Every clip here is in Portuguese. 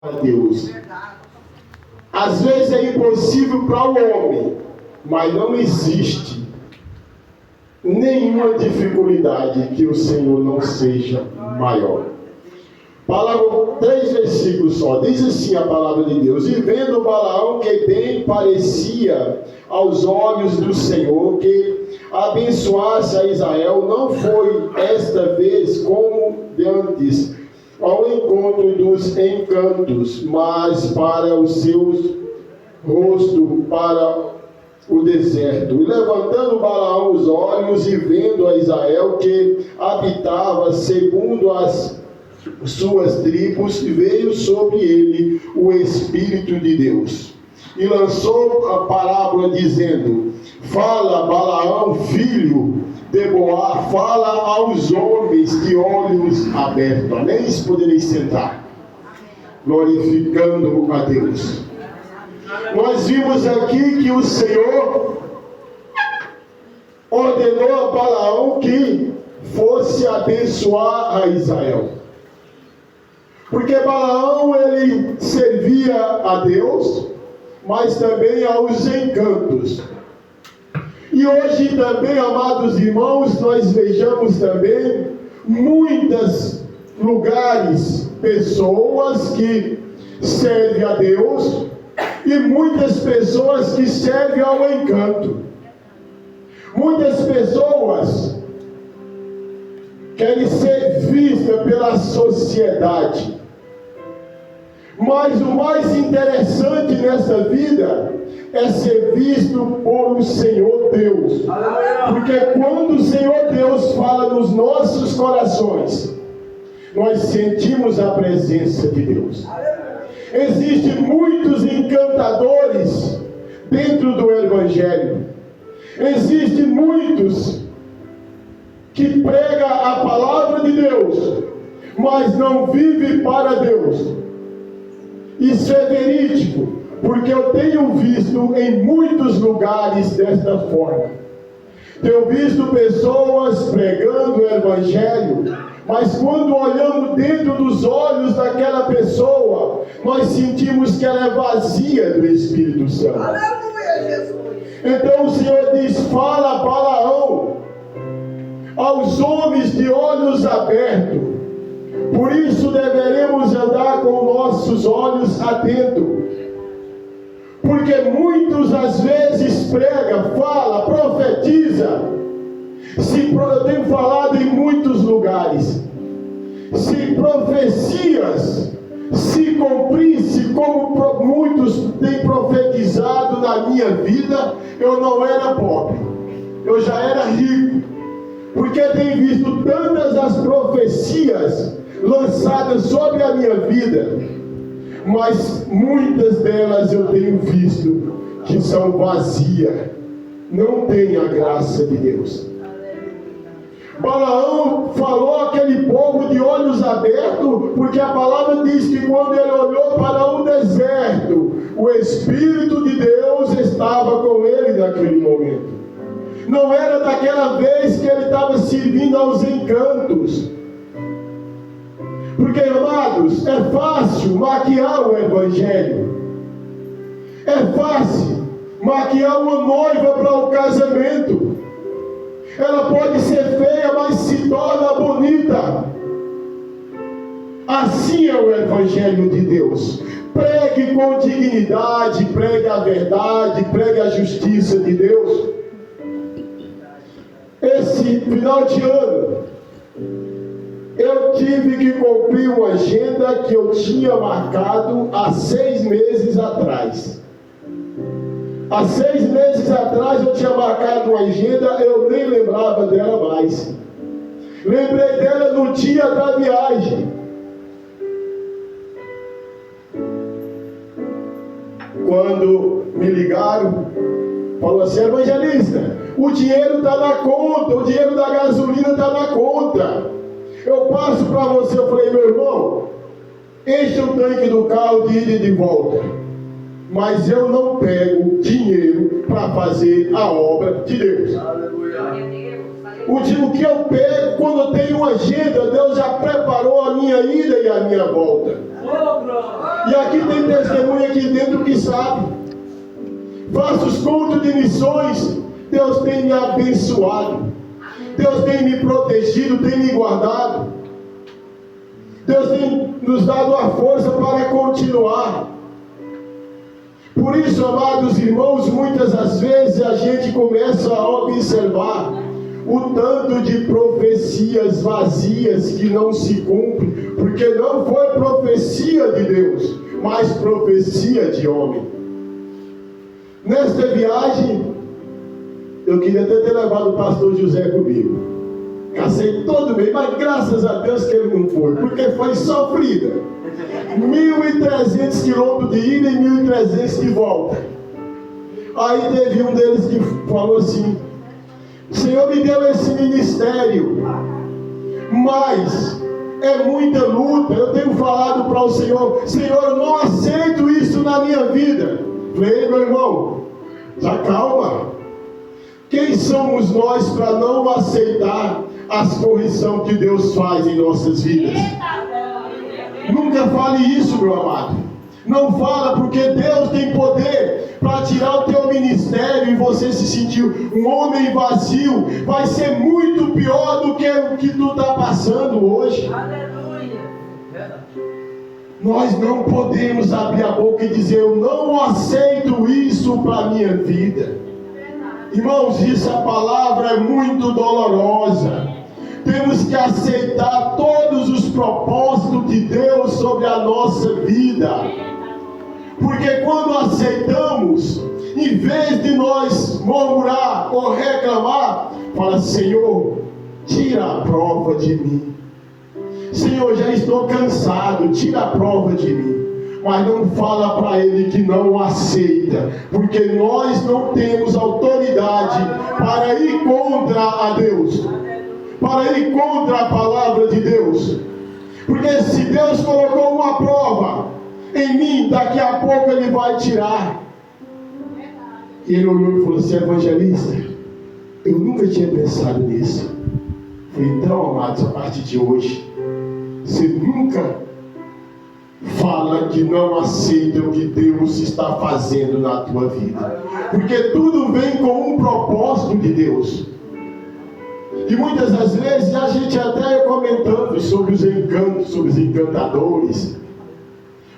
a Deus. Às vezes é impossível para o homem, mas não existe nenhuma dificuldade que o Senhor não seja maior. Palavra, 3 versículos só, diz assim a palavra de Deus: e vendo Balaão que bem parecia aos olhos do Senhor que abençoasse a Israel, não foi esta vez como de antes ao encontro dos encantos, mas para os seus rostos para o deserto. E levantando Balaão os olhos e vendo a Israel que habitava segundo as suas tribos, veio sobre ele o Espírito de Deus. E lançou a parábola dizendo: fala, Balaão, filho de Boar, fala aos homens de olhos abertos. Amém? Podereis sentar, glorificando a Deus. Nós vimos aqui que o Senhor ordenou a Balaão que fosse abençoar a Israel. Porque Balaão, ele servia a Deus, mas também aos encantos. E hoje também, amados irmãos, nós vejamos também muitos lugares, pessoas que servem a Deus e muitas pessoas que servem ao encanto. Muitas pessoas querem ser vistas pela sociedade. Mas o mais interessante nessa vida é ser visto por o Senhor Deus. Porque quando o Senhor Deus fala nos nossos corações, nós sentimos a presença de Deus. Existem muitos encantadores dentro do Evangelho. Existem muitos que pregam a palavra de Deus, mas não vivem para Deus. Isso é verídico, porque eu tenho visto em muitos lugares desta forma. Tenho visto pessoas pregando o Evangelho, mas quando olhamos dentro dos olhos daquela pessoa, nós sentimos que ela é vazia do Espírito Santo. Então o Senhor diz: fala, Balaão, aos homens de olhos abertos. Por isso deveremos andar com nossos olhos atentos. Porque muitos às vezes prega, fala, profetiza. Eu tenho falado em muitos lugares. Se profecias se cumprisse como muitos têm profetizado na minha vida, eu não era pobre, eu já era rico. Porque tenho visto tantas as profecias lançadas sobre a minha vida, mas muitas delas eu tenho visto que são vazias, não têm a graça de Deus. Balaão falou àquele povo de olhos abertos, porque a palavra diz que quando ele olhou para o deserto, o Espírito de Deus estava com ele naquele momento. Não era daquela vez que ele estava servindo aos encantos. Porque, amados, é fácil maquiar o Evangelho. É fácil maquiar uma noiva para o casamento. Ela pode ser feia, mas se torna bonita. Assim é o Evangelho de Deus. Pregue com dignidade, pregue a verdade, pregue a justiça de Deus. Esse final de ano, eu tive que cumprir uma agenda que eu tinha marcado há 6 meses atrás. Há 6 meses atrás eu tinha marcado uma agenda, eu nem lembrava dela mais. Lembrei dela no dia da viagem. Quando me ligaram, falou assim: evangelista, o dinheiro está na conta, o dinheiro da gasolina está na conta. Eu passo para você. Eu falei: meu irmão, enche o tanque do carro de ida e de volta, mas eu não pego dinheiro para fazer a obra de Deus. O que eu pego, quando eu tenho uma agenda, Deus já preparou a minha ida e a minha volta. E aqui tem testemunha aqui dentro que sabe. Faço os cultos de missões, Deus tem me abençoado, Deus tem me protegido, tem me guardado, Deus tem nos dado a força para continuar. Por isso, amados irmãos, muitas das vezes a gente começa a observar o tanto de profecias vazias que não se cumprem, porque não foi profecia de Deus, mas profecia de homem. Nesta viagem, eu queria até ter levado o pastor José comigo. Cacei todo meio, mas graças a Deus que ele não foi, porque foi sofrida. 1.300 quilômetros de ida e 1.300 de volta. Aí teve um deles que falou assim: o Senhor me deu esse ministério, mas é muita luta. Eu tenho falado para o Senhor: Senhor, eu não aceito isso na minha vida. Falei: meu irmão, já calma. Quem somos nós para não aceitar as correções que Deus faz em nossas vidas? Nunca fale isso, meu amado. Não fala, porque Deus tem poder para tirar o teu ministério e você se sentir um homem vazio. Vai ser muito pior do que o que tu está passando hoje. Aleluia. Nós não podemos abrir a boca e dizer: eu não aceito isso para a minha vida. Irmãos, essa palavra é muito dolorosa. Temos que aceitar todos os propósitos de Deus sobre a nossa vida. Porque quando aceitamos, em vez de nós murmurar ou reclamar, fala: Senhor, tira a prova de mim. Senhor, já estou cansado, tira a prova de mim. Mas não fala para ele que não aceita, porque nós não temos autoridade para ir contra a Deus, para ir contra a palavra de Deus. Porque se Deus colocou uma prova em mim, daqui a pouco ele vai tirar. E ele olhou e falou assim: evangelista, eu nunca tinha pensado nisso. Eu falei: então, amados, a partir de hoje, você nunca fala que não aceita o que Deus está fazendo na tua vida, porque tudo vem com um propósito de Deus. E muitas das vezes a gente até comentando sobre os encantos, sobre os encantadores,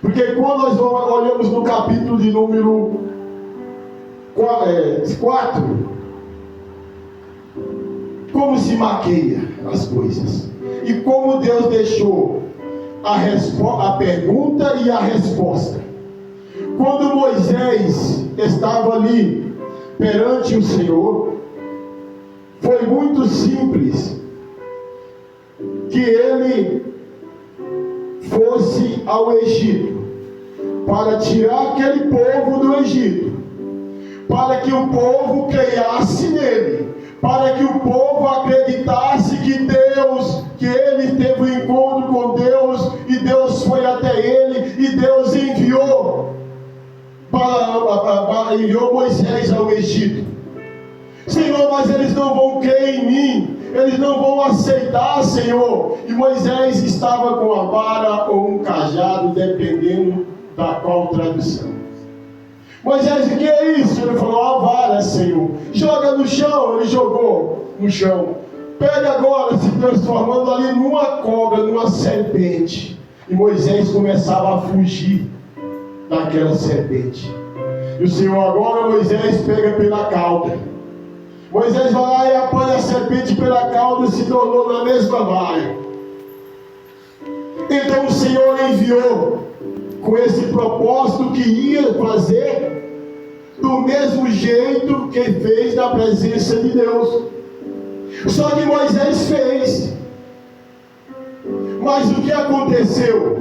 porque quando nós olhamos no capítulo de número 4, como se maqueia as coisas, e como Deus deixou a pergunta e a resposta. Quando Moisés estava ali perante o Senhor, foi muito simples que ele fosse ao Egito para tirar aquele povo do Egito, para que o povo creiasse nele, para que o povo acreditasse que ele teve um encontro com Deus, e Deus foi até ele, e Deus enviou Moisés ao Egito. Senhor, mas eles não vão crer em mim, eles não vão aceitar, Senhor. E Moisés estava com a vara ou um cajado, dependendo da qual tradução. Moisés: o que é isso? Ele falou: a vara, Senhor. Joga no chão. Ele jogou no chão. Pega agora, se transformando ali numa cobra, numa serpente. E Moisés começava a fugir daquela serpente. E o Senhor agora, Moisés pega pela cauda. Moisés vai lá e apanha a serpente pela cauda, e se tornou na mesma vara. Então o Senhor enviou com esse propósito que ia fazer do mesmo jeito que fez na presença de Deus. Só que Moisés fez. Mas o que aconteceu?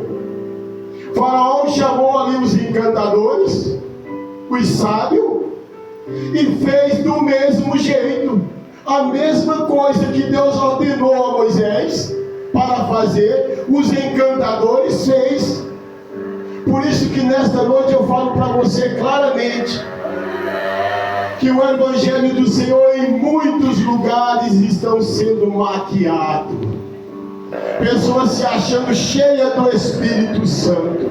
Faraó chamou ali os encantadores, os sábios, e fez do mesmo jeito, a mesma coisa que Deus ordenou a Moisés para fazer, os encantadores fez. Por isso que nesta noite eu falo para você claramente que o Evangelho do Senhor em muitos lugares estão sendo maquiado. Pessoas se achando cheia do Espírito Santo.